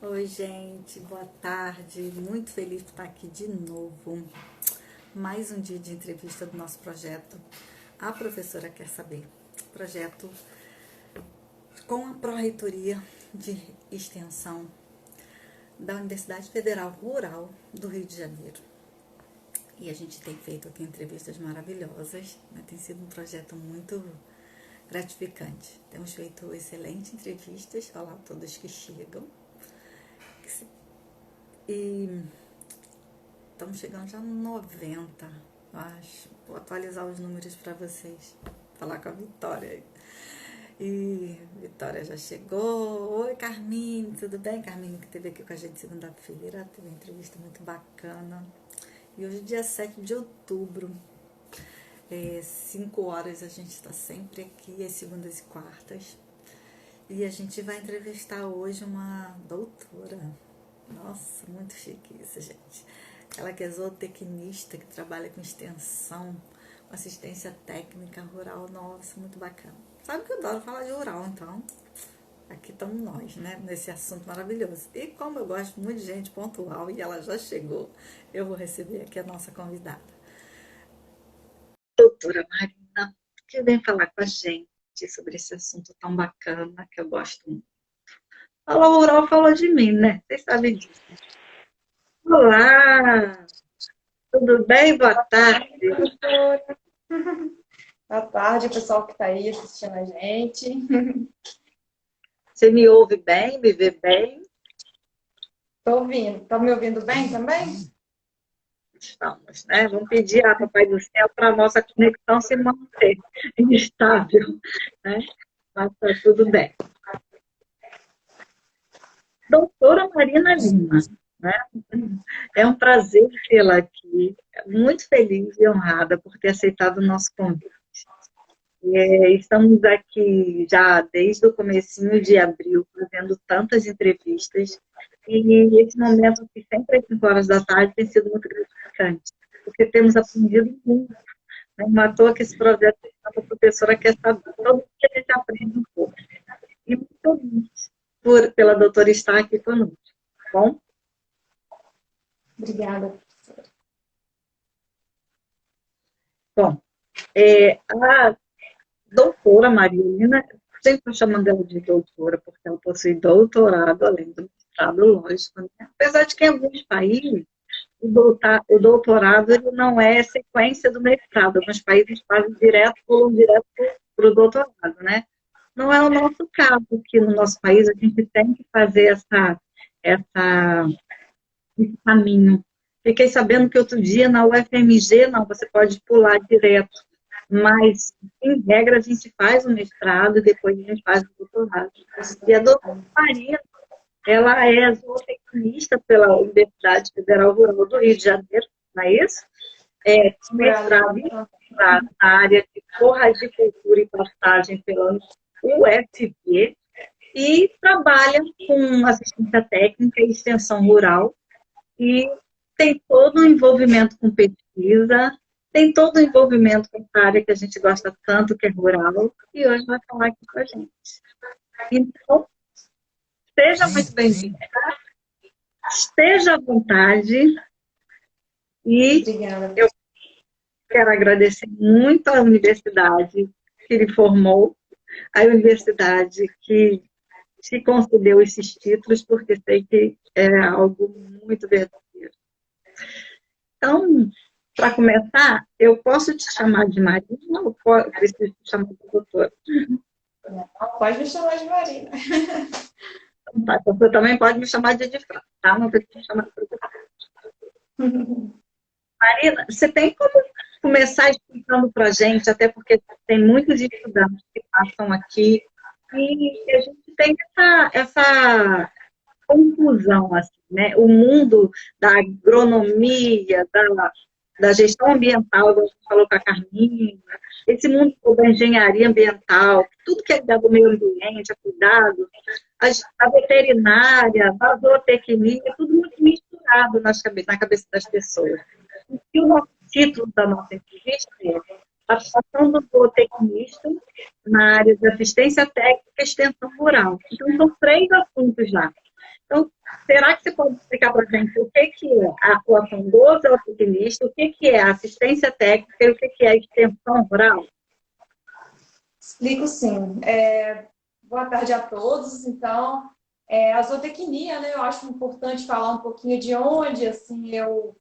Oi, gente, boa tarde. Muito feliz por estar aqui de novo. Mais um dia de entrevista do nosso projeto. A professora quer saber. Projeto com a Pró-Reitoria de Extensão da Universidade Federal Rural do Rio de Janeiro. E a gente tem feito aqui entrevistas maravilhosas, né? Tem sido um projeto muito gratificante. Temos feito excelentes entrevistas, olha lá todas que chegam. E estamos chegando já no 90, eu acho. Vou atualizar os números para vocês. Falar com a Vitória. E Vitória já chegou. Oi, Carmine, tudo bem? Carmine que esteve aqui com a gente segunda-feira. Teve uma entrevista muito bacana. E hoje, dia 7 de outubro, 5 horas, a gente está sempre aqui, às segundas e quartas. E a gente vai entrevistar hoje uma doutora. Nossa, muito chique isso, gente. Ela que é zootecnista, que trabalha com extensão, com assistência técnica rural. Nossa, muito bacana. Sabe que eu adoro falar de rural, então aqui estamos nós, né? Nesse assunto maravilhoso. E como eu gosto muito de gente pontual e ela já chegou, eu vou receber aqui a nossa convidada. Doutora Marina, que vem falar com a gente sobre esse assunto tão bacana que eu gosto muito. Falou rural, falou de mim, né? Vocês sabem disso. Olá, tudo bem? Boa tarde. Professora. Boa tarde, pessoal que está aí assistindo a gente. Você me ouve bem? Me vê bem? Estou ouvindo. Está me ouvindo bem também? Estamos, né? Vamos pedir a Papai do Céu para a nossa conexão se manter estável, né? Mas está tudo bem. Doutora Marina Lima, né? É um prazer tê-la aqui. Muito feliz e honrada por ter aceitado o nosso convite. Estamos aqui já desde o comecinho de abril, fazendo tantas entrevistas, e esse momento aqui, sempre às 5 horas da tarde, tem sido muito gratificante, porque temos aprendido muito, né? Não à toa que esse projeto a professora quer saber, todo dia a gente aprende um pouco. E muito feliz pela doutora estar aqui conosco, tá bom? Obrigada, professora. Bom, a doutora Marilina, sempre estou chamando ela de doutora, porque ela possui doutorado, além do mestrado, lógico, né? Apesar de que em alguns países o doutorado ele não é sequência do mestrado, alguns países fazem direto, pulam direto para o doutorado, né? Não é o nosso caso, aqui no nosso país a gente tem que fazer essa, esse caminho. Fiquei sabendo que outro dia na UFMG, não, você pode pular direto, mas, em regra, a gente faz o mestrado e depois a gente faz o doutorado. E a doutora Marina, ela é zootecnista pela Universidade Federal Rural do Rio de Janeiro, não é isso? Mestrado e doutorado na área de forragicultura e pastagem pela UFV e trabalha com assistência técnica e extensão rural e tem todo o envolvimento com pesquisa, tem todo o envolvimento com essa área que a gente gosta tanto, que é rural, e hoje vai falar aqui com a gente. Então, seja muito bem-vinda, esteja à vontade, e Obrigada. eu quero agradecer muito à universidade que lhe formou, à universidade que te concedeu esses títulos, porque sei que é algo muito verdadeiro. Então, para começar, eu posso te chamar de Marina ou preciso te chamar de doutora? Não, pode me chamar de Marina. Então, tá, você também pode me chamar de Edifran, tá? Não precisa me chamar de doutora. Marina, você tem como começar explicando para a gente, até porque tem muitos estudantes que passam aqui, e a gente tem essa confusão, assim, né? O mundo da agronomia, da gestão ambiental, como você falou com a Carminha, esse mundo da engenharia ambiental, tudo que é ligado ao meio ambiente, a cuidado, a veterinária, a zootecnia, tudo muito misturado na cabeça das pessoas. E o nosso título da nossa entrevista é a atuação do zootecnista na área de assistência técnica e extensão rural. Então, são 3 assuntos lá. Então, Será que você pode explicar para a gente o que que é a atuação do zootecnista, o que que é a assistência técnica e o que que é a extensão rural? Explico sim. Boa tarde a todos. Então, a zootecnia, né? Eu acho importante falar um pouquinho de onde, assim, eu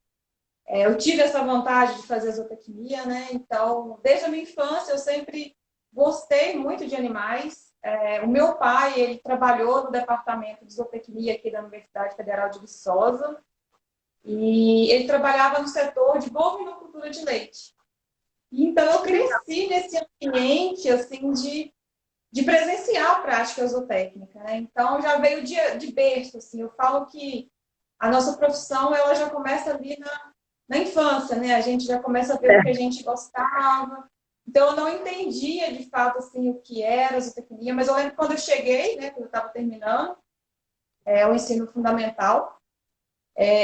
tive essa vontade de fazer zootecnia, né? Então, desde a minha infância, eu sempre gostei muito de animais. O meu pai, ele trabalhou no departamento de zootecnia aqui da Universidade Federal de Viçosa e ele trabalhava no setor de bovinocultura de leite. Então, eu cresci nesse ambiente, assim, de presenciar a prática zootécnica, né? Então, já veio de berço, assim. Eu falo que a nossa profissão, ela já começa ali na infância, né? A gente já começa a ver o que a gente gostava. Então, eu não entendia, de fato, assim, o que era a zootecnia, mas eu lembro quando eu cheguei, né, quando eu estava terminando o ensino fundamental,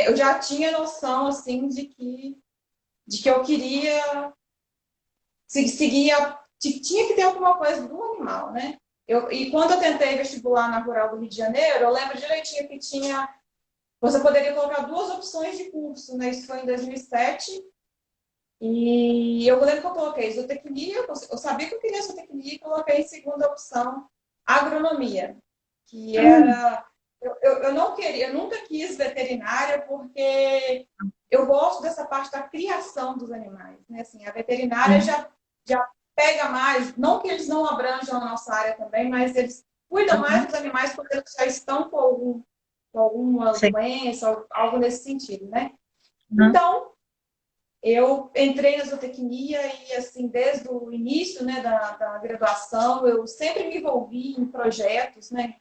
eu já tinha noção, assim, de que eu queria tinha que ter alguma coisa do animal, né? E quando eu tentei vestibular na Rural do Rio de Janeiro, eu lembro direitinho que você poderia colocar duas opções de curso, né? Isso foi em 2007. E eu lembro que eu coloquei zootecnia, eu sabia que eu queria zootecnia e coloquei em segunda opção agronomia, que era. Eu não queria, eu nunca quis veterinária porque eu gosto dessa parte da criação dos animais, né? Assim, a veterinária já pega mais, não que eles não abranjam a nossa área também, mas eles cuidam mais dos animais quando eles já estão com alguma Sim. doença, algo nesse sentido, né? Uhum. Então, eu entrei na zootecnia e, assim, desde o início, né, da graduação, eu sempre me envolvi em projetos, né,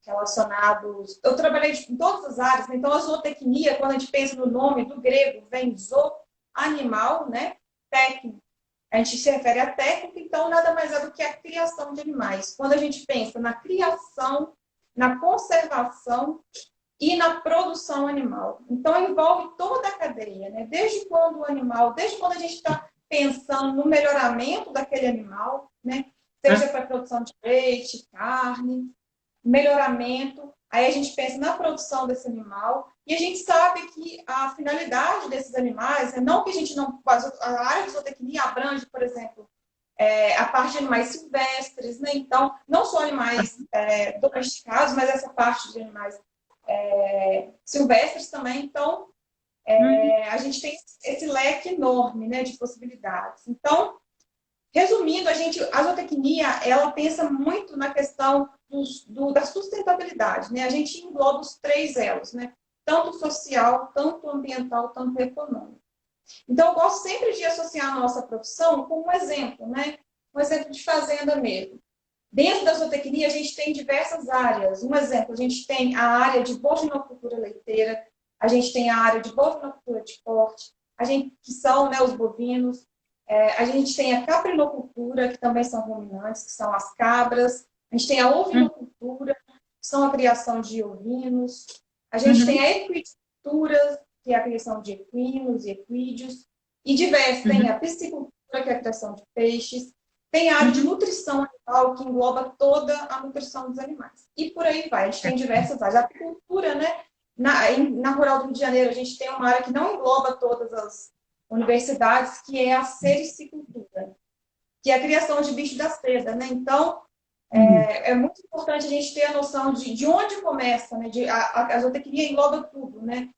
relacionados... Eu trabalhei em todas as áreas, né? Então, a zootecnia, quando a gente pensa no nome do grego, vem zo, animal, né, técnico. A gente se refere à técnica, então nada mais é do que a criação de animais. Quando a gente pensa na criação, na conservação e na produção animal. Então, envolve toda a cadeia, né? Desde quando a gente está pensando no melhoramento daquele animal, né? Seja para a produção de leite, carne, melhoramento, aí a gente pensa na produção desse animal, e a gente sabe que a finalidade desses animais, não que a gente não... A área de zootecnia abrange, por exemplo, a parte de animais silvestres, né? Então, não só animais domesticados, mas essa parte de animais silvestres também. Então, a gente tem esse leque enorme, né, de possibilidades. Então, resumindo, a zootecnia, ela pensa muito na questão da sustentabilidade, né? A gente engloba os três elos, né? Tanto social, tanto ambiental, tanto econômico. Então, eu gosto sempre de associar a nossa profissão com um exemplo, né? Um exemplo de fazenda mesmo. Dentro da zootecnia, a gente tem diversas áreas. Um exemplo, a gente tem a área de bovinocultura leiteira, a gente tem a área de bovinocultura de corte, que são, né, os bovinos, a gente tem a caprinocultura, que também são ruminantes, que são as cabras, a gente tem a ovinocultura, que são a criação de ovinos, a gente tem a equicultura, que é a criação de equinos e equídeos, e diversos, tem a piscicultura, que é a criação de peixes, tem a área de nutrição animal, que engloba toda a nutrição dos animais. E por aí vai, a gente tem diversas áreas. A apicultura, né? Na Rural do Rio de Janeiro, a gente tem uma área que não engloba todas as universidades, que é a sericicultura, que é a criação de bicho da seda, né? Então, é muito importante a gente ter a noção de onde começa, né? A zootecnia engloba tudo, né?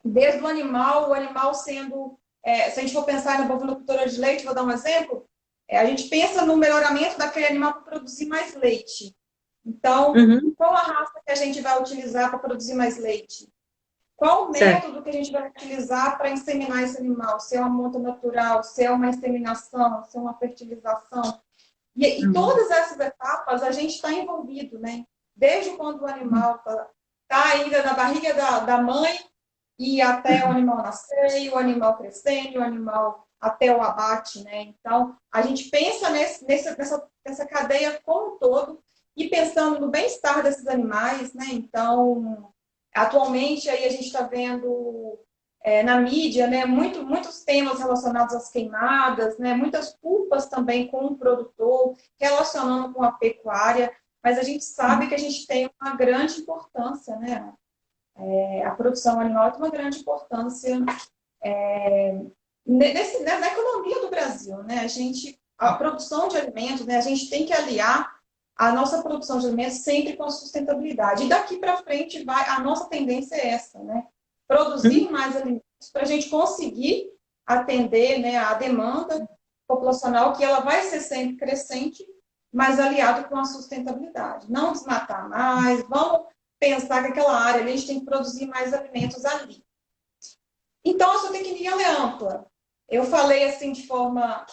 Desde o animal sendo... se a gente for pensar na bovinocultura de leite, vou dar um exemplo, a gente pensa no melhoramento daquele animal para produzir mais leite. Então, qual a raça que a gente vai utilizar para produzir mais leite? Qual o método que a gente vai utilizar para inseminar esse animal? Se é uma monta natural, se é uma inseminação, se é uma fertilização. E todas essas etapas a gente está envolvido, né? Desde quando o animal está ainda na barriga da mãe e até o animal nascer, e o animal crescendo, o animal até o abate, né? Então, a gente pensa nessa cadeia como um todo e pensando no bem-estar desses animais, né? Então, atualmente aí a gente está vendo na mídia, né, muitos temas relacionados às queimadas, né, muitas culpas também com o produtor, relacionando com a pecuária, mas a gente sabe que a gente tem uma grande importância, né? A produção animal tem uma grande importância na economia do Brasil, né? A produção de alimentos, né? A gente tem que aliar a nossa produção de alimentos sempre com a sustentabilidade. E daqui para frente a nossa tendência é essa, né? Produzir mais alimentos para a gente conseguir atender, né, a demanda populacional, que ela vai ser sempre crescente, mas aliado com a sustentabilidade. Não desmatar mais, vamos pensar que aquela área ali, a gente tem que produzir mais alimentos ali. Então, a zootecnia é ampla. Eu falei assim de forma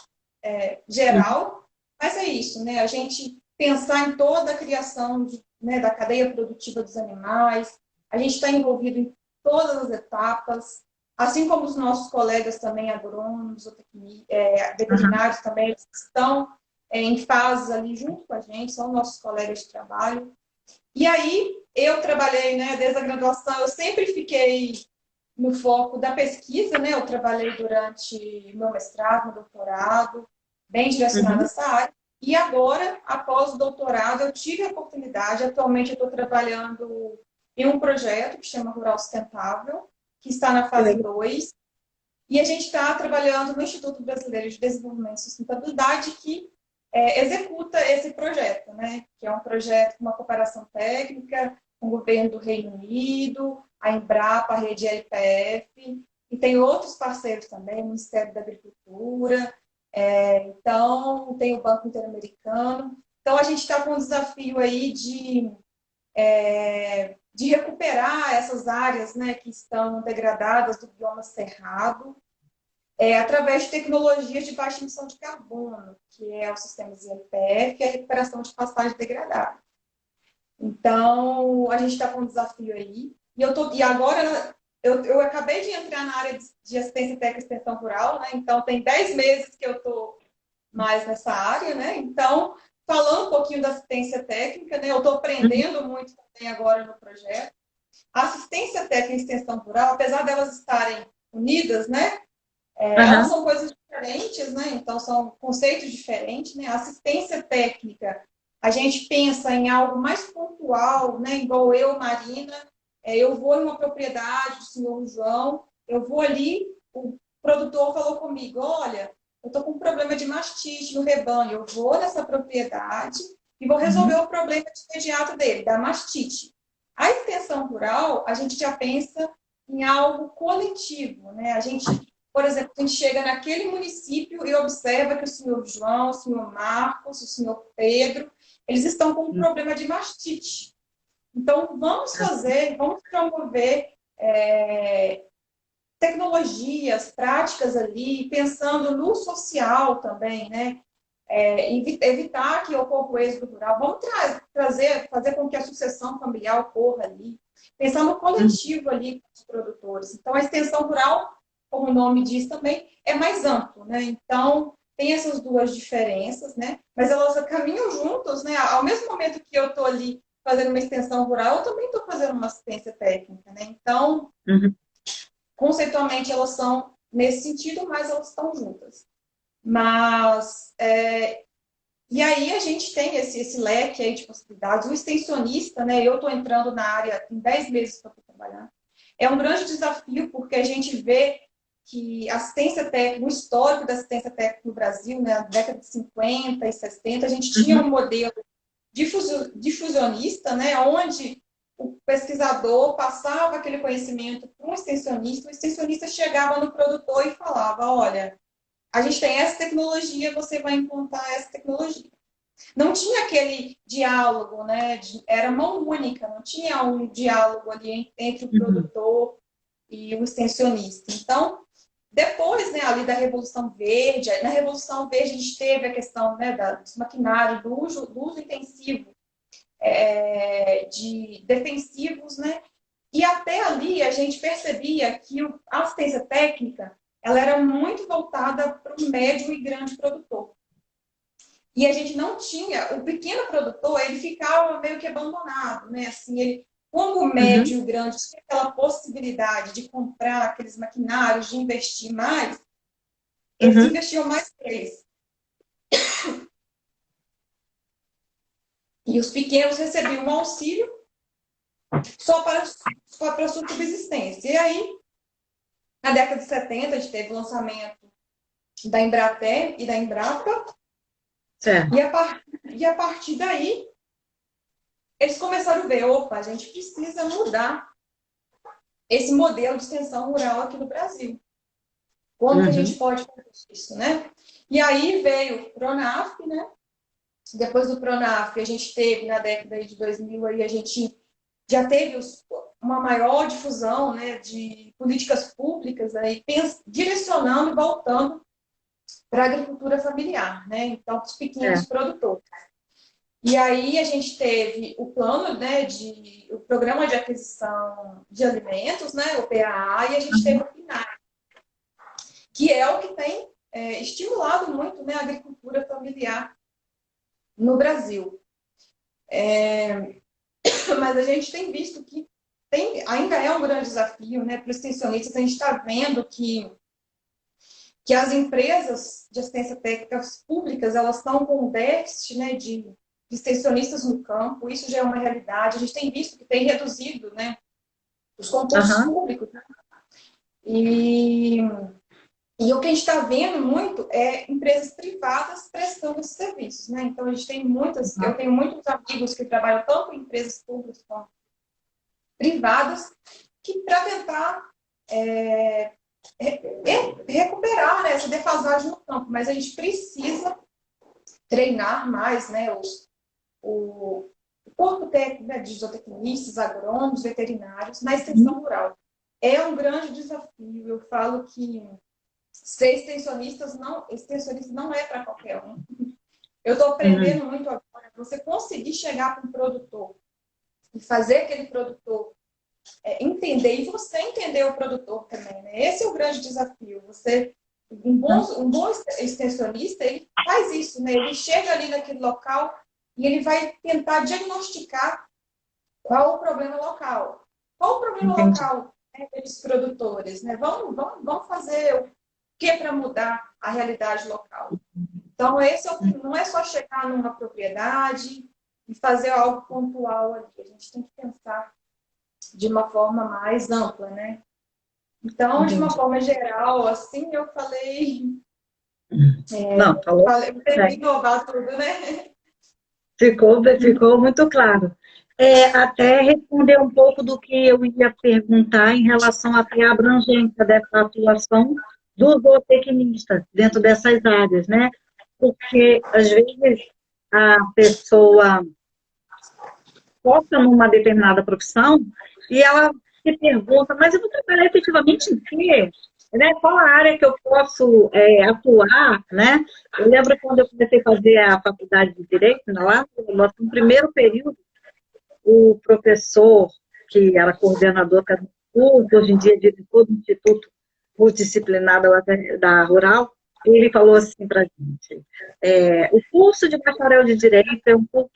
geral, mas é isso, né? A gente pensar em toda a criação né, da cadeia produtiva dos animais, a gente está envolvido em todas as etapas, assim como os nossos colegas também agrônomos, veterinários também, eles estão em fases ali junto com a gente, são nossos colegas de trabalho. E aí, eu trabalhei, né, desde a graduação, eu sempre fiquei no foco da pesquisa, né? Eu trabalhei durante meu mestrado, meu doutorado, bem direcionada a essa área. E agora, após o doutorado, eu tive a oportunidade, atualmente eu estou trabalhando em um projeto que chama Rural Sustentável, que está na fase 2, e a gente está trabalhando no Instituto Brasileiro de Desenvolvimento e Sustentabilidade, que executa esse projeto, né? Que é um projeto com uma cooperação técnica com o governo do Reino Unido, a Embrapa, a rede LPF, e tem outros parceiros também, o Ministério da Agricultura, então tem o Banco Interamericano. Então a gente está com um desafio aí de recuperar essas áreas, né, que estão degradadas do bioma cerrado, através de tecnologias de baixa emissão de carbono, que é o sistema ZLPF, que é a recuperação de pastagem degradada. Então, a gente está com um desafio aí. E agora, eu acabei de entrar na área de assistência técnica e extensão rural, né? Então, tem 10 meses que eu estou mais nessa área, né? Então, falando um pouquinho da assistência técnica, né? Eu estou aprendendo muito também agora no projeto. A assistência técnica e extensão rural, apesar delas estarem unidas, né? Elas são coisas diferentes, né? Então, são conceitos diferentes, né? A assistência técnica, a gente pensa em algo mais pontual, né? Igual eu, Marina, eu vou em uma propriedade do senhor João, eu vou ali, o produtor falou comigo, olha, eu estou com um problema de mastite no rebanho, eu vou nessa propriedade e vou resolver o problema de imediato dele, da mastite. A extensão rural, a gente já pensa em algo coletivo, né? Por exemplo, a gente chega naquele município e observa que o senhor João, o senhor Marcos, o senhor Pedro, eles estão com um problema de mastite. Então, vamos promover tecnologias, práticas ali, pensando no social também, né? Evitar que ocorra o êxodo rural. Vamos fazer com que a sucessão familiar ocorra ali. Pensar no coletivo ali com os produtores. Então, a extensão rural, como o nome diz também, é mais amplo, né? Então, tem essas duas diferenças, né? Mas elas caminham juntos, né? Ao mesmo momento que eu estou ali fazendo uma extensão rural, eu também estou fazendo uma assistência técnica, né? Então, conceitualmente, elas são nesse sentido, mas elas estão juntas. Mas, e aí a gente tem esse leque aí de possibilidades. O extensionista, né? Eu estou entrando na área em 10 meses que eu estou trabalhando. É um grande desafio, porque a gente vê que a assistência técnica, o histórico da assistência técnica no Brasil, né, na década de 50 e 60, a gente tinha um modelo difusionista, né, onde o pesquisador passava aquele conhecimento para um extensionista, o extensionista chegava no produtor e falava, olha, a gente tem essa tecnologia, você vai implantar essa tecnologia. Não tinha aquele diálogo, né? Era mão única, não tinha um diálogo ali entre o produtor e o extensionista. Então, depois, né, ali da Revolução Verde, na Revolução Verde a gente teve a questão, né, dos maquinários, do uso intensivo de defensivos, né? E até ali a gente percebia que a assistência técnica ela era muito voltada para o médio e grande produtor. E a gente não tinha, o pequeno produtor, ele ficava meio que abandonado, né? Assim, ele, como o médio e o grande tinha aquela possibilidade de comprar aqueles maquinários, de investir mais, eles investiam mais que eles. E os pequenos recebiam um auxílio só para subsistência. E aí, na década de 70, a gente teve o lançamento da Embrater e da Embrapa, Certo. e a partir daí, eles começaram a ver, opa, a gente precisa mudar esse modelo de extensão rural aqui no Brasil. Como que a gente pode fazer isso, né? E aí veio o Pronaf, né? Depois do Pronaf, a gente teve, na década de 2000, aí a gente já teve uma maior difusão, né, de políticas públicas aí, direcionando e voltando para a agricultura familiar, né? Então, os pequenos produtores. E aí a gente teve o plano, né, o programa de aquisição de alimentos, né, o PAA, e a gente teve o PNAE, que é o que tem estimulado muito, né, a agricultura familiar no Brasil. Mas a gente tem visto que ainda é um grande desafio, né, para os extensionistas. A gente está vendo que as empresas de assistência técnica públicas, elas estão com um déficit, né, de extensionistas no campo. Isso já é uma realidade. A gente tem visto que tem reduzido, né, os concursos públicos. E o que a gente está vendo muito é empresas privadas prestando esses serviços, né? Então, a gente tem eu tenho muitos amigos que trabalham tanto em empresas públicas quanto privadas, que para tentar recuperar, né, essa defasagem no campo. Mas a gente precisa treinar mais, né, o corpo técnico, né, de zootecnistas, agrônomos, veterinários na extensão rural. É um grande desafio. Eu falo que ser extensionista não é para qualquer um. Eu estou aprendendo muito agora. Você conseguir chegar para um produtor e fazer aquele produtor entender, e você entender o produtor também, né? Esse é o grande desafio. Um bom extensionista, ele faz isso, né? Ele chega ali naquele local e ele vai tentar diagnosticar qual o problema local. Qual o problema local, né, dos produtores, né? Vamos fazer o que para mudar a realidade local. Então, não é só chegar numa propriedade e fazer algo pontual ali. A gente tem que pensar de uma forma mais ampla, né? Então, de uma forma geral, assim, eu falei... Não, falou. Falei inovar tudo, né? Ficou muito claro. Até responder um pouco do que eu ia perguntar em relação até à abrangência dessa atuação dos zootecnistas dentro dessas áreas, né? Porque, às vezes, a pessoa foca numa determinada profissão e ela se pergunta, mas eu vou trabalhar efetivamente em quê? Né? Qual a área que eu posso atuar, né? Eu lembro quando eu comecei a fazer a faculdade de Direito, lá, no primeiro período, o professor, que era coordenador do curso, hoje em dia é diretor do Instituto Multidisciplinar da Rural, ele falou assim para a gente, o curso de bacharel de Direito é um curso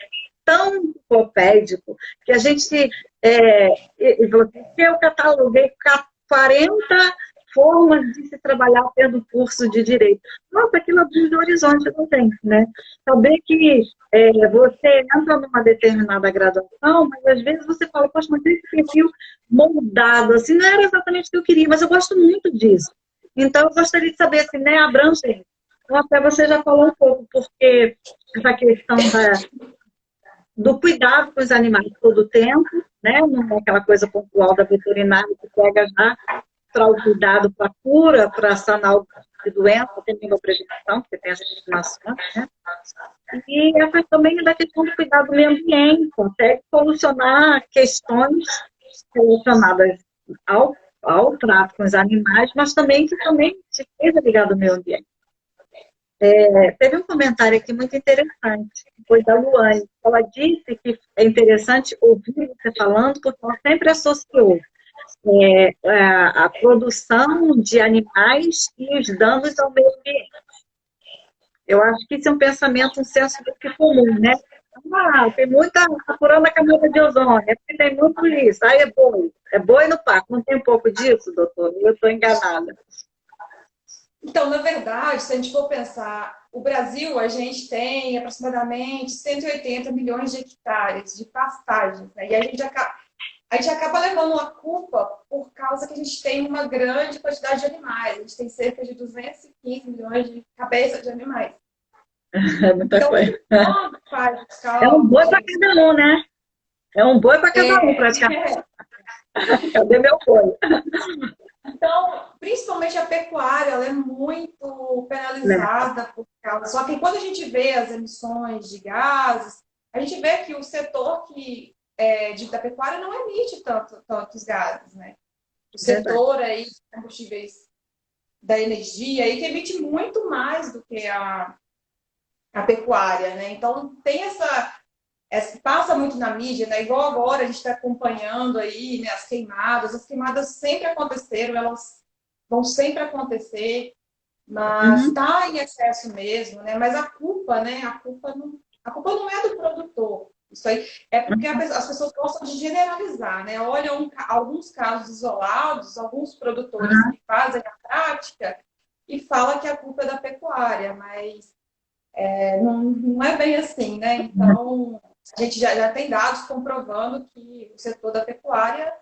tão enciclopédico que a gente, ele falou assim, eu cataloguei 40 formas de se trabalhar tendo curso de Direito. Nossa, aquilo abriu o horizonte do tempo, né? Saber que você entra numa determinada graduação, mas às vezes você fala, poxa, mas esse perfil moldado, assim, não era exatamente o que eu queria, mas eu gosto muito disso. Então, eu gostaria de saber, assim, né, abrangente. Então, até você já falou um pouco, porque essa questão do cuidado com os animais todo o tempo, né, não é aquela coisa pontual da veterinária que pega já para o cuidado, para a cura, para sanar o de doença, até mesmo a prevenção, porque tem essas informações, né? E essa também é da questão do cuidado do meio ambiente, até solucionar questões relacionadas ao trato com os animais, mas também que também esteja ligado ao meio ambiente. Teve um comentário aqui muito interessante, foi da Luane. Ela disse que é interessante ouvir você falando, porque ela sempre associou a produção de animais e os danos ao meio ambiente. Eu acho que isso é um pensamento, um senso muito comum, né? Tem muita furando a camada de ozônio, porque tem muito isso. Aí é boi no pasto. Não tem um pouco disso, doutor? Eu estou enganada. Então, na verdade, se a gente for pensar, o Brasil, a gente tem aproximadamente 180 milhões de hectares de pastagens, né? E a gente a gente acaba levando a culpa por causa que a gente tem uma grande quantidade de animais. A gente tem cerca de 215 milhões de cabeças de animais. É muita Então, coisa. quando faz os É um boi cálculos para de... cada um, né? É um boi para cada um, É, praticamente. Cadê meu boi? então, principalmente a pecuária, ela é muito penalizada por causa. Só que quando a gente vê as emissões de gases, a gente vê que o setor da pecuária não emite tantos gases, né? O Verdade. setor aí de combustíveis da energia aí que emite muito mais do que a pecuária, né? Então tem passa muito na mídia, né? Igual agora a gente está acompanhando aí, né, as queimadas sempre aconteceram, elas vão sempre acontecer, mas Uhum. está em excesso mesmo, né? Mas né? A culpa não é do produtor. Isso aí é porque as pessoas gostam de generalizar, né? Olham alguns casos isolados, alguns produtores Uhum. que fazem a prática e fala que a culpa é da pecuária, mas não é bem assim, né? Então, a gente já tem dados comprovando que o setor da pecuária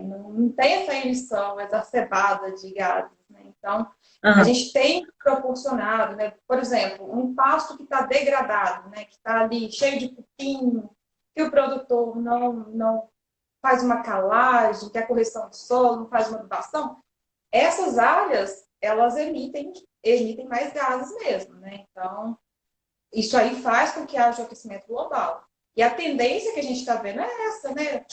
não tem essa emissão exacerbada de gases, né? Então, a Uhum. gente tem proporcionado, né? Por exemplo, um pasto que está degradado, né? Que está ali cheio de cupim, que o produtor não faz uma calagem, que é a correção do solo, não faz uma adubação, essas áreas, elas emitem mais gases mesmo, né? Então, isso aí faz com que haja o aquecimento global. E a tendência que a gente está vendo é essa, né?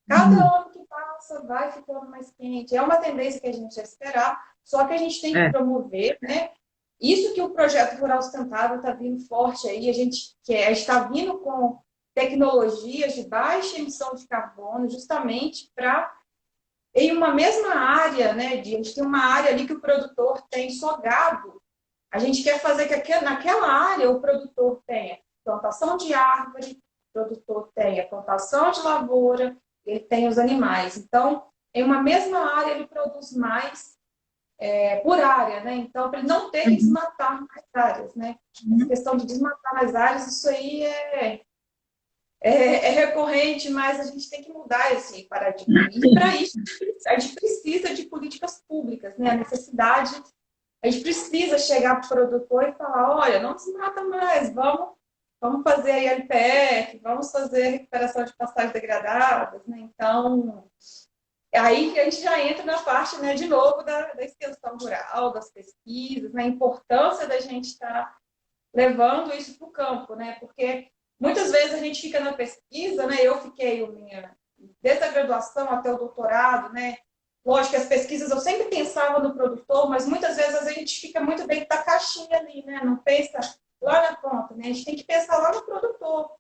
Cada Uhum. ano que passa vai ficando mais quente. É uma tendência que a gente ia esperar, só que a gente tem que É. promover, né? Isso que o projeto Rural Sustentável está vindo forte aí, a gente está vindo com tecnologias de baixa emissão de carbono, justamente para, em uma mesma área, né? A gente tem uma área ali que o produtor tem só gado, a gente quer fazer que naquela área o produtor tenha plantação de árvore, o produtor tenha plantação de lavoura, ele tem os animais. Então, em uma mesma área, ele produz mais por área, né? Então, para ele não ter que Uhum. desmatar mais áreas, né? Essa Uhum. questão de desmatar mais áreas, isso aí é recorrente, mas a gente tem que mudar esse paradigma. E para isso, a gente precisa de políticas públicas, né? A gente precisa chegar para o produtor e falar, olha, não desmata mais, vamos fazer a ILPF, vamos fazer a recuperação de pastagens degradadas, né? Então, é aí que a gente já entra na parte, né, de novo, da extensão rural, das pesquisas, na importância da gente estar levando isso para o campo, né? Porque muitas vezes a gente fica na pesquisa, né? Eu fiquei desde a graduação até o doutorado, né? Lógico que as pesquisas eu sempre pensava no produtor, mas muitas vezes a gente fica muito dentro da caixinha ali, né? Não pensa lá na ponta, né? A gente tem que pensar lá no produtor.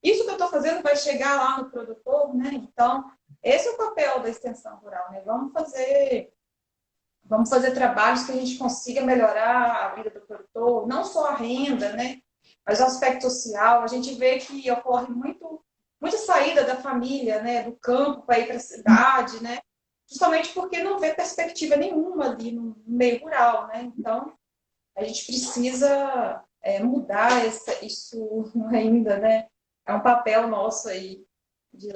Isso que eu estou fazendo vai chegar lá no produtor, né? Então, esse é o papel da extensão rural, né? Vamos fazer trabalhos que a gente consiga melhorar a vida do produtor, não só a renda, né? Mas o aspecto social. A gente vê que ocorre muita saída da família, né? Do campo para ir para a cidade, né? Justamente porque não vê perspectiva nenhuma ali no meio rural, né? Então, a gente precisa mudar isso ainda, né? É um papel nosso aí,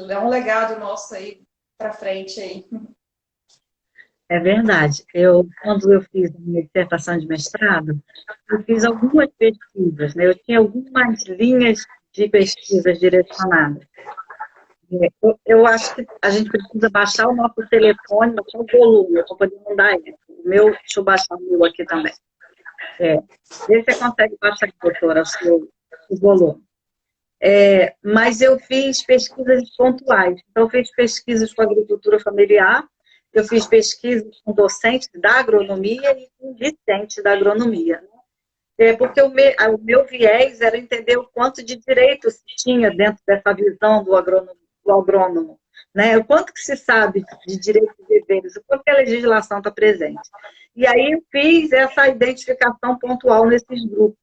é um legado nosso aí para frente aí. É verdade. Quando eu fiz a minha dissertação de mestrado, eu fiz algumas pesquisas, né? Eu tinha algumas linhas de pesquisas direcionadas. Eu acho que a gente precisa baixar o nosso telefone, baixar o volume, para poder mandar ele. Deixa eu baixar o meu aqui também. Vê se você consegue baixar, doutora, o volume. Mas eu fiz pesquisas pontuais. Então, eu fiz pesquisas com agricultura familiar, eu fiz pesquisas com docentes da agronomia e com discentes da agronomia. Porque o meu viés era entender o quanto de direito se tinha dentro dessa visão do agrônomo, né? O quanto que se sabe de direitos e deveres, o quanto que a legislação está presente. E aí eu fiz essa identificação pontual nesses grupos.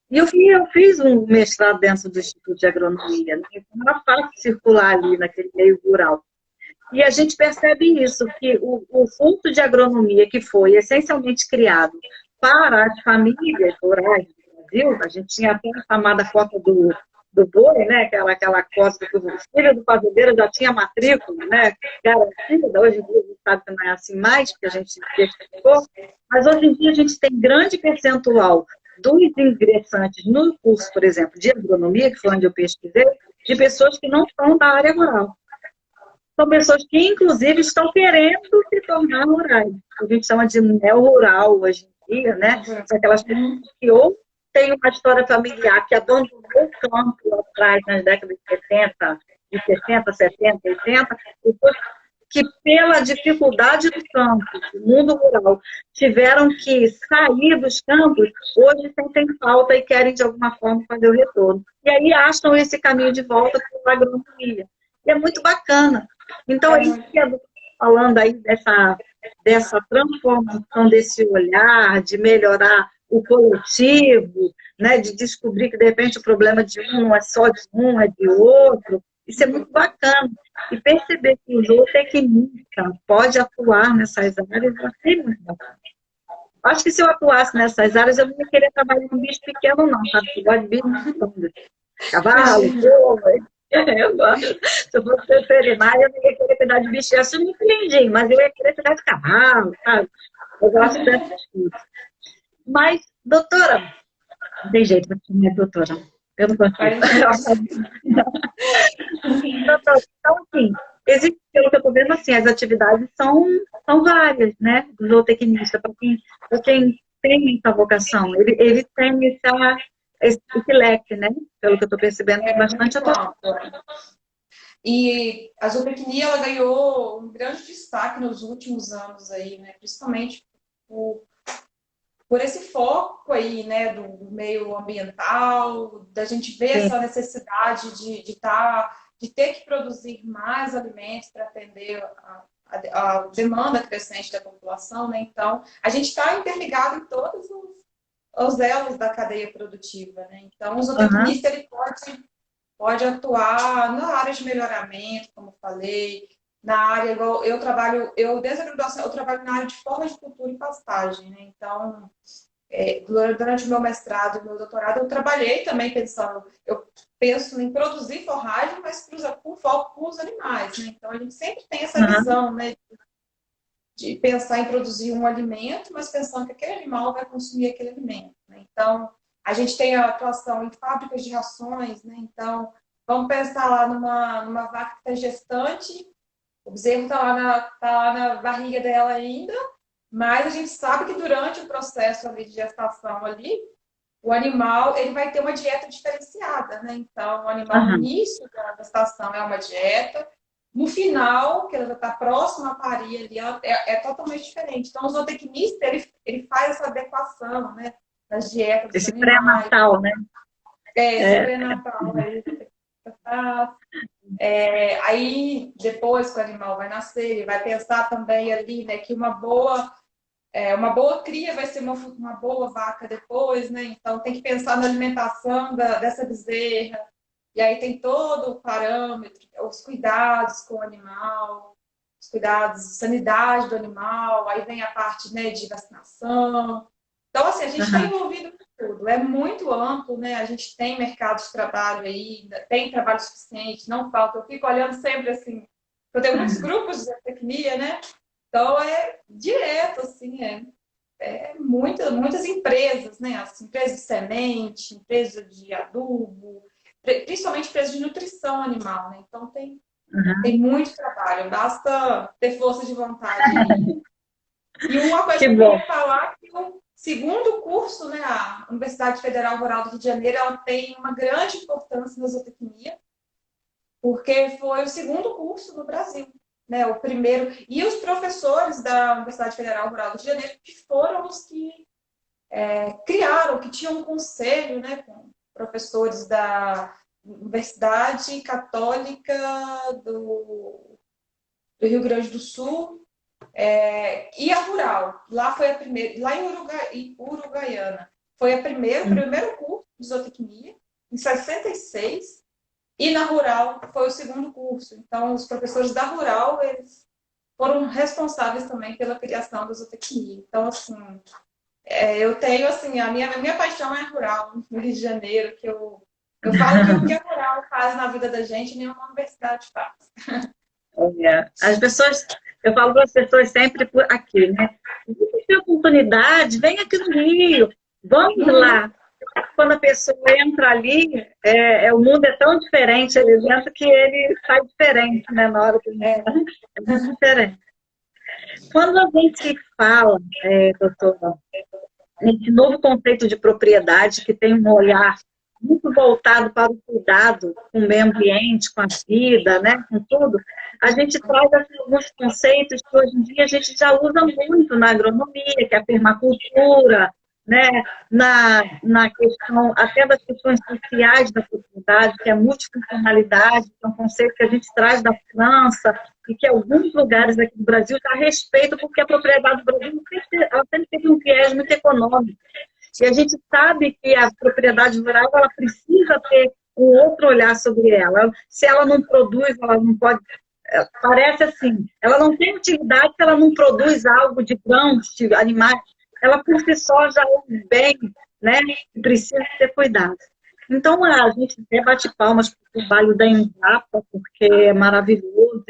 E eu fiz um mestrado dentro do Instituto de Agronomia, né? Então era fácil circular ali naquele meio rural. E a gente percebe isso, que o curso de agronomia que foi essencialmente criado para as famílias rurais do Brasil, a gente tinha até a chamada cota do do boi, né? Aquela cota que o filho do fazendeiro já tinha matrícula, né? Garantida. Hoje em dia a gente sabe que não é assim mais, porque a gente certificou, mas hoje em dia a gente tem grande percentual dos ingressantes no curso, por exemplo, de agronomia, que foi onde eu pesquisei, de pessoas que não são da área rural. São pessoas que, inclusive, estão querendo se tornar rurais. A gente chama de neo-rural hoje em dia, né? São aquelas pessoas que ou têm uma história familiar que abandonou o campo atrás, nas décadas de 60, 70, 80, pessoas que, pela dificuldade do campo, do mundo rural, tiveram que sair dos campos, hoje sentem falta e querem, de alguma forma, fazer o retorno. E aí acham esse caminho de volta para a agronomia. E é muito bacana. Então, é isso que eu estou falando aí dessa transformação desse olhar, de melhorar o coletivo, né, de descobrir que, de repente, o problema de um não é só de um, é de outro. Isso é muito bacana. E perceber que o zootecnista pode atuar nessas áreas, eu achei muito bacana. Acho que se eu atuasse nessas áreas, eu não ia querer trabalhar com bicho pequeno, não, sabe? Eu gosto de bicho grande. Cavalo, porco. Eu gosto. Se eu fosse veterinária, eu não ia querer cuidar de bicho assim muito lindinho, mas eu ia querer cuidar de cavalo, sabe? Eu gosto dessas coisas. Mas, doutora, não tem jeito, você não é doutora. Eu não consigo. Doutora, então, assim, existe, pelo que eu estou vendo, assim, as atividades são várias, né? Do zootecnista, para quem tem essa vocação. Ele tem esse leque, né? Pelo que eu estou percebendo, tem bastante atuação. E a zootecnia, ela ganhou um grande destaque nos últimos anos aí, né? Principalmente por esse foco aí, né, do meio ambiental, da gente ver essa necessidade de ter que produzir mais alimentos para atender a demanda crescente da população, né? Então, a gente está interligado em todos os elos da cadeia produtiva, né? Então, o zootecnista, ele pode atuar na área de melhoramento, como eu falei, na área, igual desde a graduação, eu trabalho na área de forma de cultura e pastagem, né? Então, durante o meu mestrado e meu doutorado, eu trabalhei também eu penso em produzir forragem, mas com foco com os animais, né? Então, a gente sempre tem essa visão, né? De pensar em produzir um alimento, mas pensando que aquele animal vai consumir aquele alimento, né? Então, a gente tem a atuação em fábricas de rações, né? Então, vamos pensar lá numa vaca que está gestante, o bezerro tá lá na barriga dela ainda, mas a gente sabe que durante o processo ali de gestação ali, o animal ele vai ter uma dieta diferenciada, né? Então, o animal no início da gestação é uma dieta, no final, que ela já está próxima a parir ali, ela é totalmente diferente. Então, o zootecnista, ele faz essa adequação, né? Das dietas dos animais. Esse pré-natal, né? Esse pré-natal. Aí, depois que o animal vai nascer, ele vai pensar também ali, né, que uma boa cria vai ser uma boa vaca depois, né? Então, tem que pensar na alimentação dessa bezerra. E aí tem todo o parâmetro, os cuidados com o animal, os cuidados de sanidade do animal, aí vem a parte, né, de vacinação. Então, assim, a gente está envolvido em tudo. É muito amplo, né? A gente tem mercado de trabalho aí, tem trabalho suficiente, não falta. Eu fico olhando sempre assim, eu tenho muitos grupos de zootecnia, né? Então, é direto, assim, muitas empresas, né? As empresas de semente, empresas de adubo, principalmente empresas de nutrição animal, né? Então, tem muito trabalho, basta ter força de vontade. E uma coisa que eu queria falar, que o segundo curso, né, a Universidade Federal Rural do Rio de Janeiro, ela tem uma grande importância na zootecnia, porque foi o segundo curso no Brasil, né, o primeiro. E os professores da Universidade Federal Rural do Rio de Janeiro que foram os que criaram, que tinham um conselho, né, com professores da Universidade Católica do Rio Grande do Sul, e a Rural. Lá foi a primeira, lá em Uruguaiana. Foi o primeiro curso de zootecnia, em 66, e na Rural foi o segundo curso. Então, os professores da Rural, eles foram responsáveis também pela criação da zootecnia. Então, assim, eu tenho, assim, a minha paixão é rural, no Rio de Janeiro, que eu Eu falo que o que a rural faz na vida da gente, nenhuma universidade faz. As pessoas, eu falo para as pessoas sempre por aqui, né? Se você tem oportunidade, vem aqui no Rio, vamos lá. Quando a pessoa entra ali, o mundo é tão diferente ali dentro que ele sai diferente, né? Na hora que ele entra, é muito diferente. Quando a gente fala, doutora, nesse novo conceito de propriedade que tem um olhar muito voltado para o cuidado com o meio ambiente, com a vida, né, com tudo, a gente traz assim, alguns conceitos que hoje em dia a gente já usa muito na agronomia, que é a permacultura, né, na questão, até das questões sociais da propriedade, que é a multifuncionalidade, que é um conceito que a gente traz da França, e que alguns lugares aqui do Brasil já respeitam, porque a propriedade do Brasil ela sempre teve um viés muito econômico. E a gente sabe que a propriedade rural ela precisa ter um outro olhar sobre ela. Se ela não produz, ela não pode. Parece assim, ela não tem utilidade se ela não produz algo de grãos, de animais. Ela por si só já é um bem, né? Que precisa ser cuidado. Então, a gente até bate palmas para o trabalho da Embrapa, porque é maravilhoso,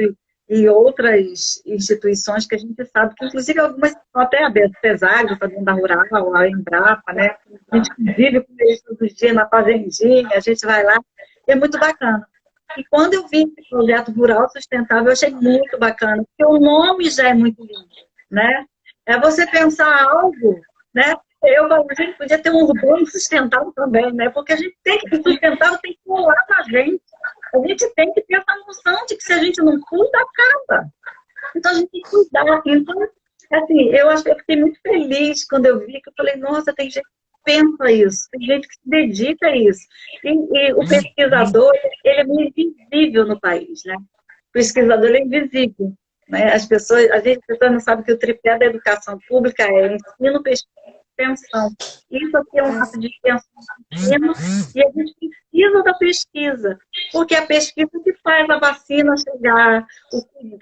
e outras instituições que a gente sabe que, inclusive, algumas estão até abertas, Pesagro, fazendo da Rural, a Embrapa, né? A gente vive com eles todos os dias na fazendinha, a gente vai lá, e é muito bacana. E quando eu vi esse projeto Rural Sustentável, eu achei muito bacana, porque o nome já é muito lindo, né? É você pensar algo, né? Eu falo, a gente podia ter um urbano sustentável também, né? Porque a gente tem que, o sustentável tem que colar na gente. A gente tem que ter essa noção de que se a gente não cuida, acaba. Então a gente tem que cuidar. Então, assim, eu acho que eu fiquei muito feliz quando eu vi que eu falei, nossa, tem gente que pensa isso, tem gente que se dedica a isso. E o pesquisador, ele é meio invisível no país, né? O pesquisador ele é invisível. Né? Às vezes as pessoas não sabem que o tripé da educação pública é ensino, pesquisa e extensão. Isso aqui é um ato de extensão contínua e a gente precisa da pesquisa, porque é a pesquisa que faz a vacina chegar,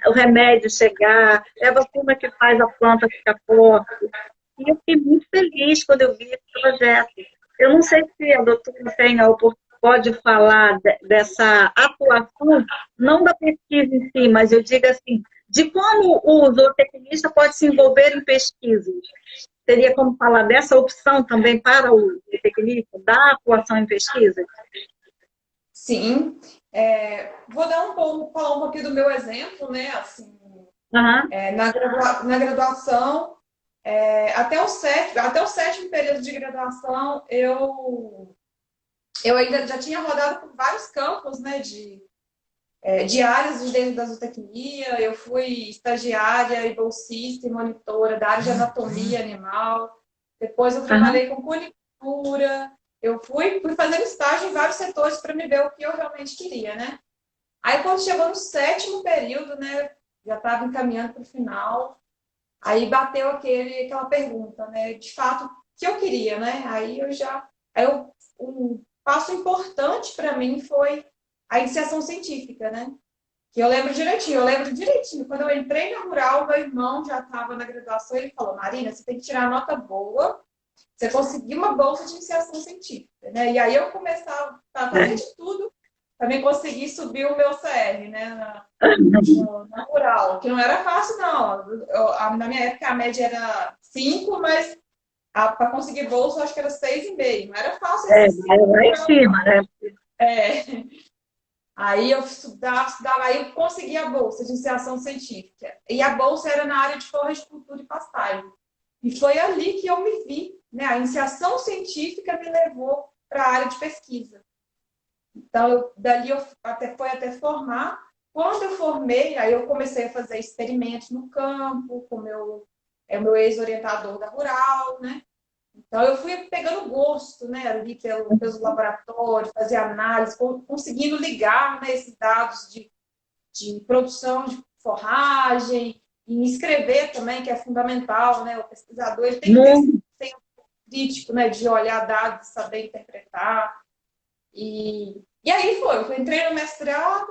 o remédio chegar, é a vacina que faz a planta ficar forte. E eu fiquei muito feliz quando eu vi esse projeto. Eu não sei se a doutora tem a oportunidade, pode falar dessa atuação, não da pesquisa em si, mas eu digo assim, de como o zootecnista pode se envolver em pesquisas. Teria como falar dessa opção também para o zootecnista, da atuação em pesquisas? Sim. Vou falar um pouquinho do meu exemplo, né? Assim, Uhum. na graduação, até o sétimo período de graduação, eu ainda já tinha rodado por vários campos, né? De áreas de dentro da zootecnia. Eu fui estagiária e bolsista e monitora da área de anatomia animal. Depois eu trabalhei com cunicultura. Eu fui fazendo estágio em vários setores para me ver o que eu realmente queria, né? Aí quando chegou no sétimo período, né? Já estava encaminhando para o final. Aí bateu aquela pergunta, né? De fato, o que eu queria, né? Um passo importante para mim foi a iniciação científica, né? Que eu lembro direitinho. Quando eu entrei na Rural, meu irmão já estava na graduação, ele falou, Marina, você tem que tirar nota boa, você conseguir uma bolsa de iniciação científica, né? E aí eu começava a fazer de tudo para me conseguir subir o meu CR, né? Na Rural, que não era fácil, não. Na minha época a média era 5, mas para conseguir bolsa eu acho que era 6,5. Não era fácil esse 5. Lá em cima, né? Aí eu estudava, aí eu consegui a bolsa de iniciação científica. E a bolsa era na área de floricultura e pastagem. E foi ali que eu me vi, né? A iniciação científica me levou para a área de pesquisa. Então, dali foi até formar. Quando eu formei, aí eu comecei a fazer experimentos no campo, com o meu ex-orientador da Rural, né? Então, eu fui pegando gosto, né, ali pelos laboratórios, fazer análise, conseguindo ligar, né, esses dados de produção de forragem, e escrever também, que é fundamental, né? O pesquisador ele tem que ter esse crítico, né, de olhar dados, saber interpretar. E aí eu entrei no mestrado,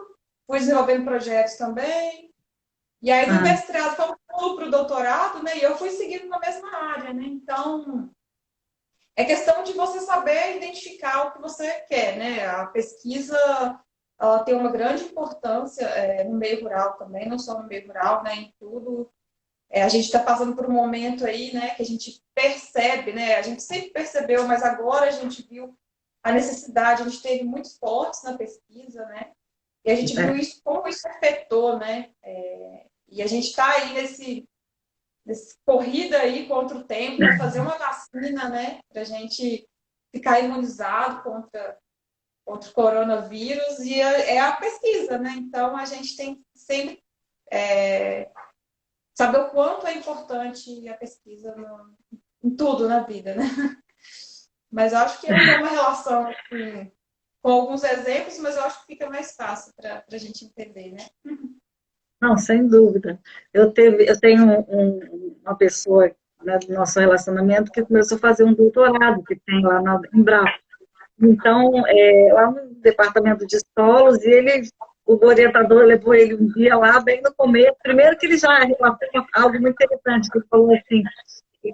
fui desenvolvendo projetos também, e aí do mestrado fomos para o doutorado, né, e eu fui seguindo na mesma área, né? Então, É questão de você saber identificar o que você quer, né? A pesquisa, ela tem uma grande importância no meio rural também, não só no meio rural, né? Em tudo. A gente está passando por um momento aí, né? Que a gente percebe, né? A gente sempre percebeu, mas agora a gente viu a necessidade. A gente teve muitos cortes na pesquisa, né? E a gente viu É. isso, como isso afetou, né? E a gente está aí nesse corrida aí contra o tempo para fazer uma vacina, né? Para a gente ficar imunizado contra o coronavírus. E é a pesquisa, né? Então a gente tem que sempre saber o quanto é importante a pesquisa em tudo na vida, né? Mas eu acho que eu tenho uma relação assim, com alguns exemplos, mas eu acho que fica mais fácil para a gente entender, né? Não, sem dúvida. Eu tenho uma pessoa, né, do nosso relacionamento que começou a fazer um doutorado que tem lá na Embrapa. Então, lá no departamento de solos, e o orientador levou ele um dia lá, bem no começo. Primeiro que ele já relatou algo muito interessante, que ele falou assim,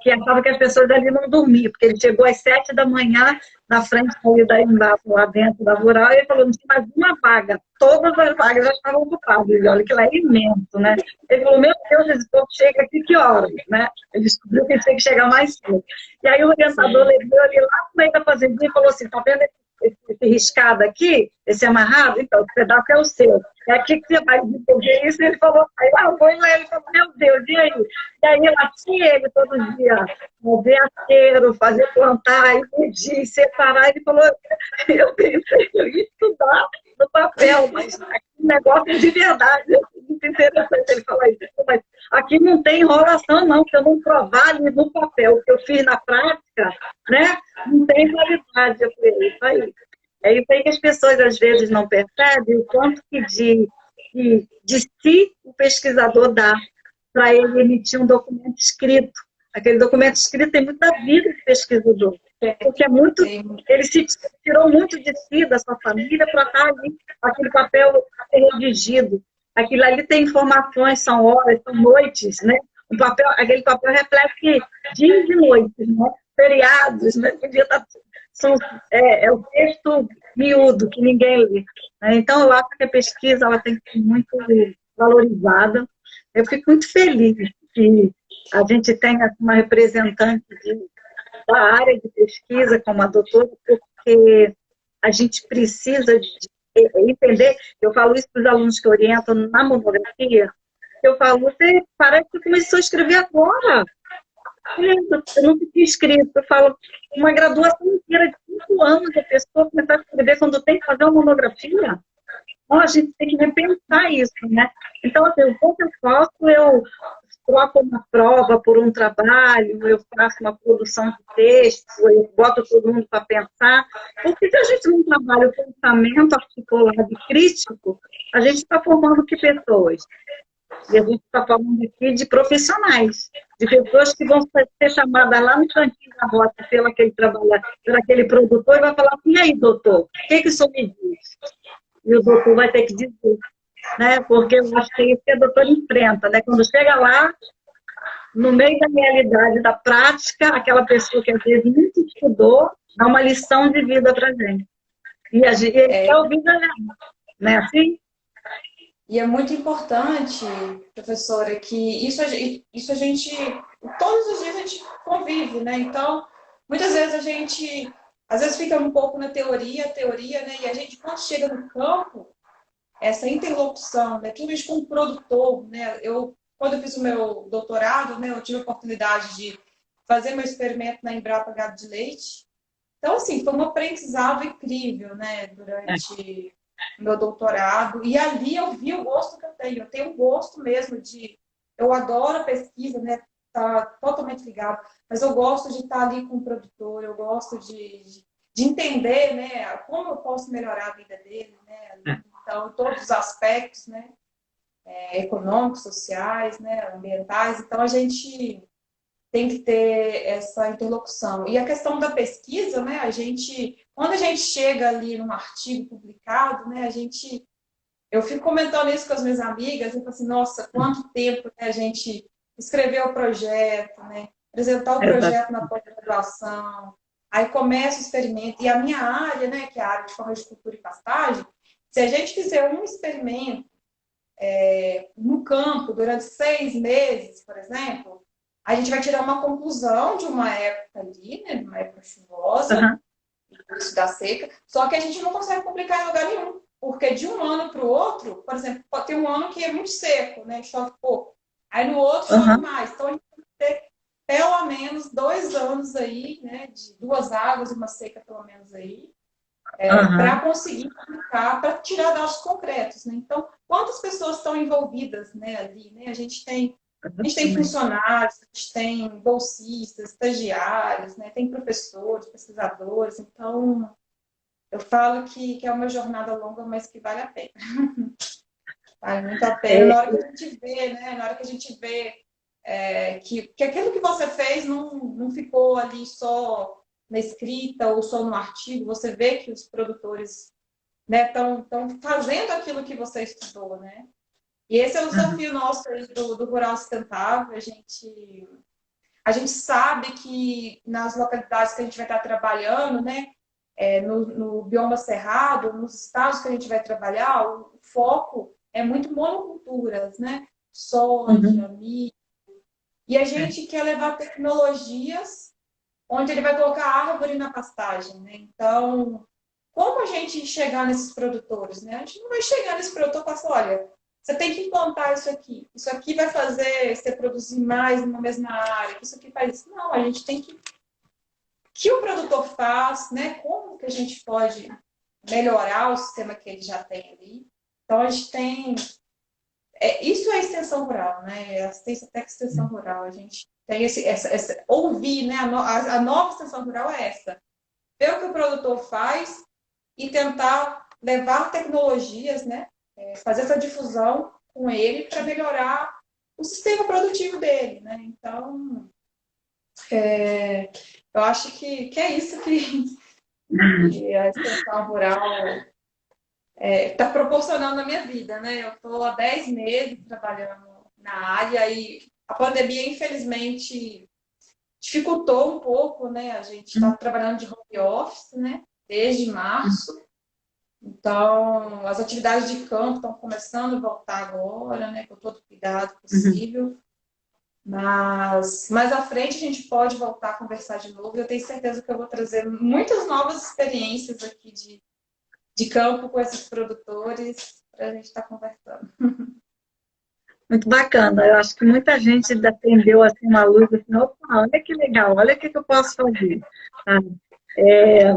que achava que as pessoas ali não dormiam, porque ele chegou às 7 da manhã na frente ali da Embrapa, lá dentro da Rural, e ele falou, não tinha mais uma vaga, todas as vagas já estavam ocupadas. E olha que lá é imenso, né? Ele falou, meu Deus, esse povo chega aqui que horas, né? Ele descobriu que ele tinha que chegar mais cedo. E aí o orientador Sim. levou ele lá no meio da fazendinha e falou assim, tá vendo esse riscado aqui, esse amarrado? Então, esse pedaço é o seu. É aqui que você vai entender isso. E ele falou, aí lá foi lá, ele falou, meu Deus, e aí? E aí lá tinha ele todo dia, mover arteiro, fazer plantar, medir, separar. Ele falou, eu pensei que eu ia estudar no papel, mas aqui o negócio é de verdade. É muito interessante ele falar isso. Mas aqui não tem enrolação, não, porque eu não provar ali no papel. O que eu fiz na prática, né, não tem validade. Eu falei, é isso aí. É isso aí que as pessoas às vezes não percebem, o quanto que de si o pesquisador dá para ele emitir um documento escrito. Aquele documento escrito tem muita vida de pesquisador, porque é muito, ele se tirou muito de si, da sua família, para estar ali, aquele papel redigido. Aquilo ali tem informações, são horas, são noites, né? Aquele papel reflete dias e noites, né? Feriados, né? Podia estar, é o texto miúdo, que ninguém lê. Né? Então, eu acho que a pesquisa ela tem que ser muito valorizada. Eu fico muito feliz que a gente tenha uma representante da área de pesquisa como a doutora, porque a gente precisa de entender. Eu falo isso para os alunos que orientam na monografia. Eu falo, você parece que começou a escrever agora. Eu não tinha escrito. Eu falo, uma graduação inteira de 5 anos, a pessoa começar a escrever quando tem que fazer uma monografia. Então, a gente tem que repensar isso, né? Então, assim, o que eu faço, eu troco uma prova por um trabalho, eu faço uma produção de texto, eu boto todo mundo para pensar. Porque se a gente não trabalha o pensamento articulado e crítico, a gente está formando que pessoas? E a gente está falando aqui de profissionais, de pessoas que vão ser chamadas lá no cantinho da rota pelo aquele produtor e vai falar assim, e aí, doutor, o que o senhor me diz? E o doutor vai ter que dizer, né? Porque eu acho que é isso que a doutora enfrenta, né? Quando chega lá, no meio da realidade, da prática, aquela pessoa que às vezes nunca estudou, dá uma lição de vida para a gente. E a gente quer ouvir, né? Assim? E é muito importante, professora, que isso a gente, todos os dias a gente convive, né? Então, muitas vezes a gente, às vezes fica um pouco na teoria, né? E a gente, quando chega no campo, essa interlocução, né? Tudo isso com o produtor, né? Quando eu fiz o meu doutorado, né? Eu tive a oportunidade de fazer meu experimento na Embrapa Gado de Leite. Então, assim, foi um aprendizado incrível, né? Durante meu doutorado, e ali eu vi o gosto que eu tenho um gosto mesmo eu adoro a pesquisa, né, tá totalmente ligado, mas eu gosto de estar ali com o produtor, eu gosto de entender, né, como eu posso melhorar a vida dele, né, então, todos os aspectos, né, econômicos, sociais, né, ambientais, então a gente tem que ter essa interlocução. E a questão da pesquisa, né, quando a gente chega ali num artigo publicado, né, eu fico comentando isso com as minhas amigas, e falo assim, nossa, quanto tempo, né, a gente escreveu o projeto, né, apresentar o projeto na pós-graduação, aí começa o experimento. E a minha área, né, que é a área de forma de cultura e pastagem, se a gente fizer um experimento no campo durante 6 meses, por exemplo, a gente vai tirar uma conclusão de uma época ali, né, de uma época chuvosa, Aham, início da seca, só que a gente não consegue publicar em lugar nenhum, porque de um ano para o outro, por exemplo, pode ter um ano que é muito seco, né, chove pouco, aí no outro chove aham, mais, então a gente tem que ter pelo menos 2 anos aí, né, de 2 águas e uma seca pelo menos aí, para aham. conseguir publicar, para tirar dados concretos, né? Então, quantas pessoas estão envolvidas, né, ali, né? A gente tem Exatamente. funcionários, a gente tem bolsistas, estagiários, né? Tem professores, pesquisadores. Então, eu falo que é uma jornada longa, mas que vale a pena. Vale muito a pena. É, Na hora que a gente vê, né? Na hora que a gente vê que aquilo que você fez não ficou ali só na escrita ou só no artigo, você vê que os produtores, né, estão fazendo aquilo que você estudou, né? E esse é o aham, desafio nosso aí do Rural Sustentável. A gente sabe que nas localidades que a gente vai estar trabalhando, né, no bioma cerrado, nos estados que a gente vai trabalhar, o foco é muito monoculturas, né? Soja, uhum, milho. E a é, gente quer levar tecnologias onde ele vai colocar árvore na pastagem, né? Então, como a gente chegar nesses produtores, né? A gente não vai chegar nesse produtor e falar assim, olha, você tem que implantar isso aqui vai fazer você produzir mais numa mesma área, isso aqui faz isso. Não, a gente tem que o produtor faz, né? Como que a gente pode melhorar o sistema que ele já tem ali. Então, a gente tem isso é extensão rural, né? Assistência técnica e extensão rural. A gente tem ouvir, né? A nova extensão rural é essa. Ver o que o produtor faz e tentar levar tecnologias, né? Fazer essa difusão com ele para melhorar o sistema produtivo dele, né? Então, eu acho que é isso que a extensão rural está proporcionando na minha vida, né? Eu estou há 10 meses trabalhando na área e a pandemia, infelizmente, dificultou um pouco, né? A gente está uhum, trabalhando de home office, né? Desde março. Então, as atividades de campo estão começando a voltar agora, né? Com todo o cuidado uhum. possível. Mas mais à frente a gente pode voltar a conversar de novo. Eu tenho certeza que eu vou trazer muitas novas experiências aqui de campo com esses produtores para a gente estar conversando. Muito bacana. Eu acho que muita gente acendeu assim uma luz assim, opa, olha que legal, olha o que eu posso fazer. Sabe? É,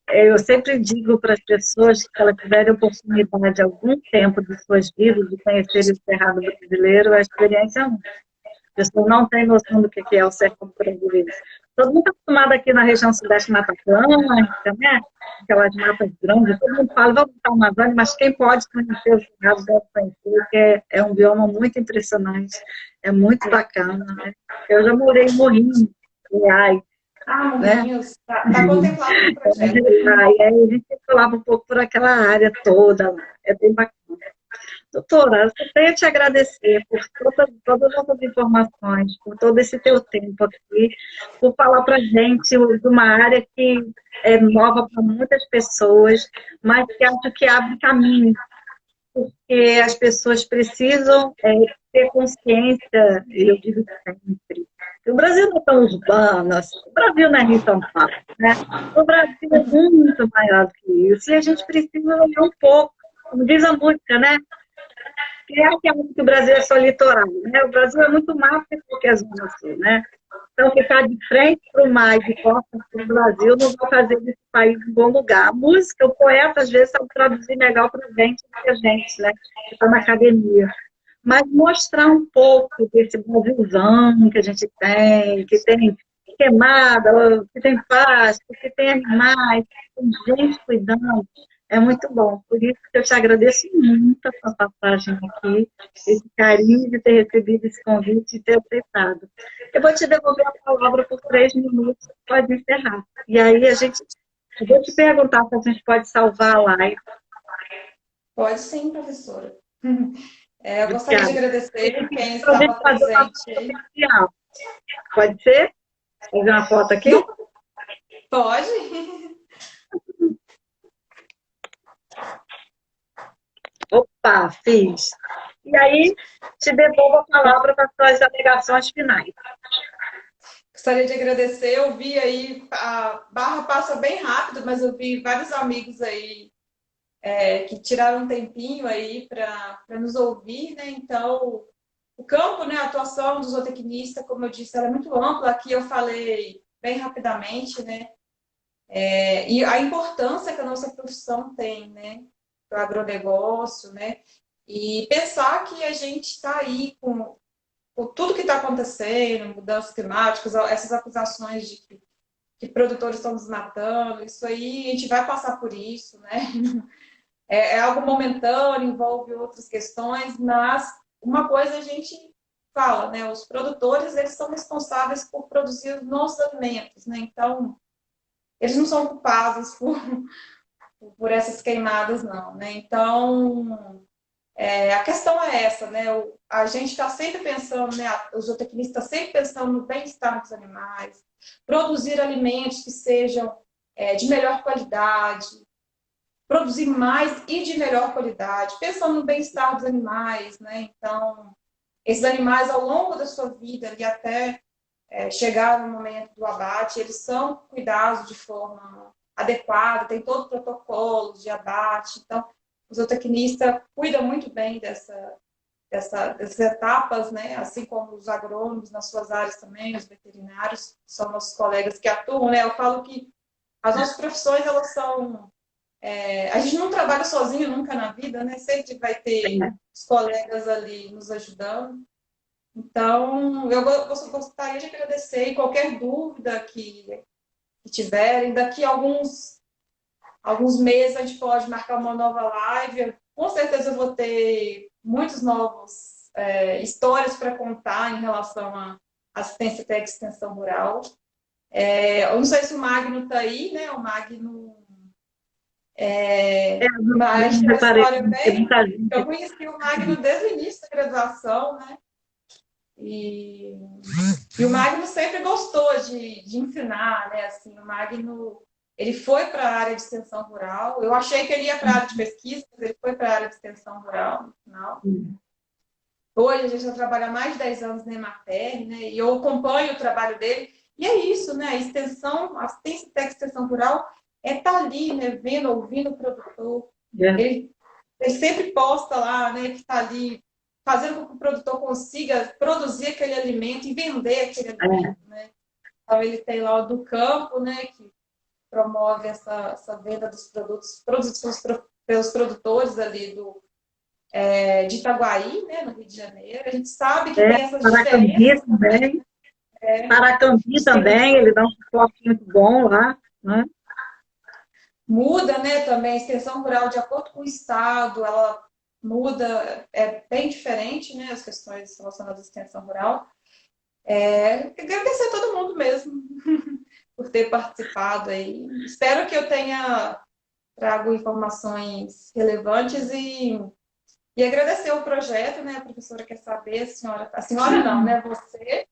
eu sempre digo para as pessoas que se elas tiverem oportunidade algum tempo de suas vidas de conhecerem o Cerrado brasileiro, a experiência é única. A pessoa não tem noção do que é o sertão brasileiro. Todo mundo está acostumado aqui na região sudeste Mata Atlântica, né? Aquelas matas grandes, todo mundo fala, vamos para a Amazônia, mas quem pode conhecer o Cerrado deve conhecer, porque é um bioma muito impressionante, é muito bacana, né? Eu já morei em Morrinhos, Goiás, Ah, né? Morrinhos, tá contemplado no projeto. E aí a gente falava um pouco por aquela área toda lá, é bem bacana. Doutora, eu só tenho a te agradecer por todas as nossas informações, por todo esse teu tempo aqui, por falar para a gente de uma área que é nova para muitas pessoas, mas que acho que abre caminho, porque as pessoas precisam ter consciência, e eu digo sempre, que o Brasil não é tão urbano, assim, o Brasil não é Rio São Paulo, né? O Brasil é muito maior do que isso, e a gente precisa olhar um pouco, como diz a música, né? Que é aquela que o Brasil é só litoral, né? O Brasil é muito mais do que a Zona Sul, né? Então, ficar de frente para o mar e de costas para o Brasil não vai fazer desse país um bom lugar. A música, o poeta, às vezes, sabe traduzir melhor para a gente do que a gente, né? Que está na academia. Mas mostrar um pouco desse Brasilzão que a gente tem, que tem queimada, que tem pasto, que tem animais, que tem gente cuidando. É muito bom. Por isso que eu te agradeço muito a sua passagem aqui, esse carinho de ter recebido esse convite e ter aceitado. Eu vou te devolver a palavra por 3 minutos, pode encerrar. E aí eu vou te perguntar se a gente pode salvar a live. Pode sim, professora. Eu gostaria de Obrigada. agradecer quem Para a gente estava fazer uma presente foto aí. oficial. Pode ser? Fazer uma foto aqui? Não, Pode? Opa, fiz. E aí, te devolvo a palavra para as suas alegações finais. Gostaria de agradecer. Eu vi aí, a barra passa bem rápido, mas eu vi vários amigos aí que tiraram um tempinho aí para nos ouvir, né? Então, o campo, né, a atuação do zootecnista, como eu disse, ela é muito ampla. Aqui eu falei bem rapidamente, né? E a importância que a nossa profissão tem, né? Para o agronegócio, né? E pensar que a gente está aí com tudo que está acontecendo, mudanças climáticas, essas acusações de que produtores estão desmatando, isso aí, a gente vai passar por isso, né? É algo momentâneo, envolve outras questões, mas uma coisa a gente fala, né? Os produtores, eles são responsáveis por produzir os nossos alimentos, né? Então, eles não são culpados por essas queimadas, não, né? Então, a questão é essa, né? A gente está sempre pensando, né? O zootecnista está sempre pensando no bem-estar dos animais, produzir alimentos que sejam de melhor qualidade, produzir mais e de melhor qualidade, pensando no bem-estar dos animais, né? Então, esses animais, ao longo da sua vida e até chegar no momento do abate, eles são cuidados de forma adequada, tem todo o protocolo de abate. Então, o zootecnista cuida muito bem dessas etapas, né? Assim como os agrônomos nas suas áreas também, os veterinários, são nossos colegas que atuam, né? Eu falo que as nossas profissões, elas são a gente não trabalha sozinho nunca na vida, né? Sempre vai ter os colegas ali nos ajudando. Então, eu gostaria de agradecer e qualquer dúvida que tiverem. Daqui a alguns meses a gente pode marcar uma nova live. Com certeza eu vou ter muitos novos histórias para contar em relação à assistência técnica e extensão rural. Eu não sei se o Magno está aí, né? O Magno mas Não uma reparei, história tem bem. muita gente Eu aqui. conheci o Magno desde o início da graduação, né? E, e o Magno sempre gostou de ensinar, né? Assim, o Magno ele foi para a área de extensão rural. Eu achei que ele ia para a área de pesquisa, mas ele foi para a área de extensão rural no final. Hoje a gente já trabalha há mais de 10 anos na Emater, né? E eu acompanho o trabalho dele. E é isso, né? A extensão, a assistência técnica de extensão rural estar ali, né? Vendo, ouvindo o produtor. Ele, ele sempre posta lá, né? Que está ali fazendo com que o produtor consiga produzir aquele alimento e vender aquele alimento, né? Então ele tem lá o do campo, né? Que promove essa venda dos produtos produzidos pelos produtores ali de Itaguaí, né, no Rio de Janeiro. A gente sabe que tem essas Paracambi diferenças também. também. Paracambi também, ele dá um suporte muito bom lá, né? Muda, né, também a extensão rural de acordo com o estado, ela muda, é bem diferente, né, as questões relacionadas à extensão rural. Agradecer a todo mundo mesmo por ter participado aí. Espero que eu tenha trago informações relevantes e agradecer o projeto, né? A professora quer saber, a senhora não, né? Você.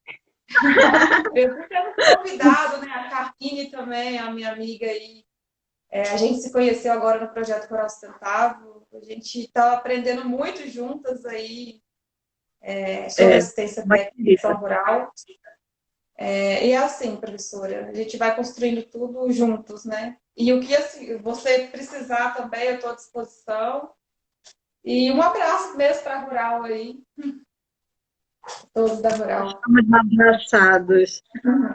Eu fui tendo convidado, né? A Carmine também, a minha amiga aí. A gente se conheceu agora no projeto Coral Sustentável. A gente está aprendendo muito juntas aí sobre assistência técnica e extensão rural. E é assim, professora, a gente vai construindo tudo juntos, né? E o que assim, você precisar também, eu estou à disposição. E um abraço mesmo para a Rural aí, todos da Rural. Estamos abraçados.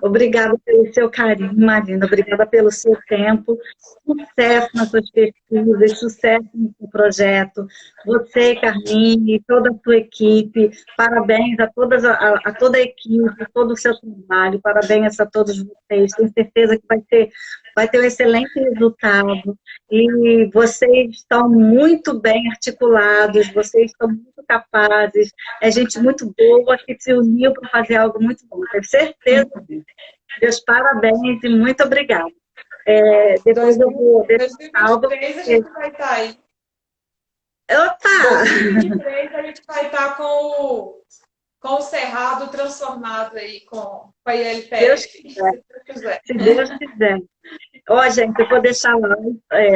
Obrigada pelo seu carinho, Marina. Obrigada pelo seu tempo. Sucesso nas suas pesquisas, sucesso no seu projeto. Você, Carmine, toda a sua equipe. Parabéns a toda a equipe, todo o seu trabalho. Parabéns a todos vocês. Tenho certeza que vai ter um excelente resultado. E vocês estão muito bem articulados, vocês estão muito capazes. É gente muito boa que se uniu para fazer algo muito bom. Tenho certeza disso. Meus parabéns e muito obrigada. Depois eu vou deixar salvo. 2023 a gente vai estar aí. Opa! 2023 a gente vai estar com com o Cerrado transformado aí com a ILPF. Deus quiser. Se Deus quiser. Ó, gente, eu vou deixar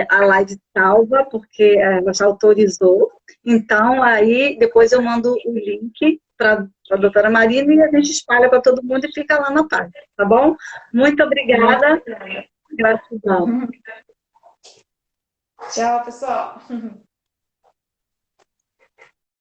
a live salva, porque ela já autorizou. Então, aí, depois eu mando o link para a doutora Marina e a gente espalha para todo mundo e fica lá na página, tá bom? Muito obrigada. Gratidão. Tchau, pessoal.